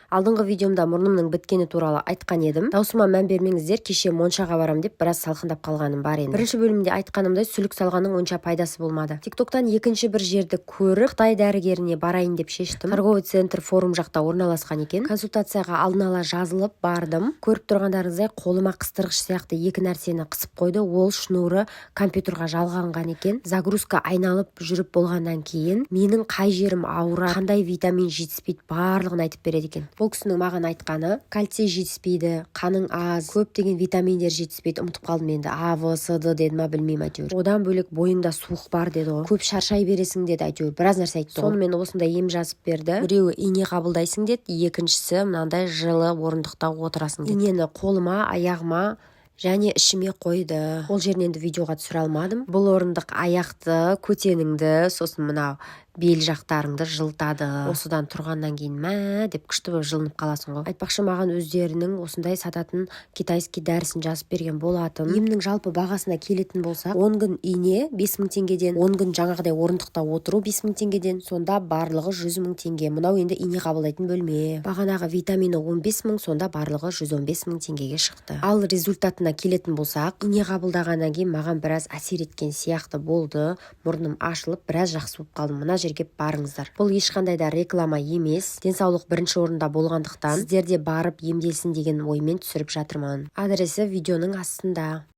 Алдыңғы видеомда мұрнымның біткені туралы айтқан едім. Даусыма мән бермеңіздер, кеше Моншаға барам деп біраз салқындап қалғаным бар енді. Бірінші бөлімде айтқанымдай сүлік салғанның онша пайдасы болмады. TikToktан екінші бір жерді көріп, Қытай дәрігеріне барайын деп шештім. Торговый центр форум жақта орналасқан екен. Консультацияға алдын ала жазылып бардым. Көріп тұрғандарыңыздай қолыма қыстырғыш сияқты екі нәрсені қысып қойды. Ол шнуры компьютерға жалғанған екен. Загрузка айналып жүріп болғаннан кейін менің қай жерім ауырады, қандай витамин жетіспейді, барлығын айтып береді екен. Бұл кісінің маған айтқаны: кальций жетіспейді, қаның аз, көптеген витаминдер жетіспейді. Ұмытып қалдым енді, А, В, С, Д деді ма білмеймін әйтеуір. Одан бөлек бойыңда суық бар деді ғой. Көп шаршай бересің деді әйтеуір. Біраз нәрсе айтты. Сонымен осындай ем жазып берді. Біреуі ине қабылдайсың деді, екіншісі мынандай жылы орындықта отырасың деді. Инені қолыма, аяғыма және ішіме қойды. Ол жерінен де видеоға түсіре алмадым. Бұл орындық аяқты, көтеніңді, сосын мынау бел жақтарыңды жылытады. Осыдан тұрғаннан кейін деп күшті болып жылынып қаласың ғой. Айтпақшы, маған өздерінің осындай сататын китайский дәрісін жазып берген болатын. Емнің жалпы бағасына келетін болсақ, 10 күн ине 5000 теңгеден, 10 күн жаңағыдай орындықта отыру 5000 теңгеден, сонда барлығы 100 000 теңге. Мынау енді ине қабылдайтын бөлме. Бағанағы витамины 15 000, сонда барлығы 115 000 теңгеге шықты. Ал результатына келетін болсақ, ине қабылдағаннан кейін маған біраз әсер еткен сияқты болды. Мұрным ашылып, біраз жақсы болып қалдым. Мына жерге барыңыздар. Бұл ешқандай да реклама емес. Денсаулық бірінші орында болғандықтан сіздер де барып емделсін деген оймен түсіріп жатырмын. Адресі видеоның астында.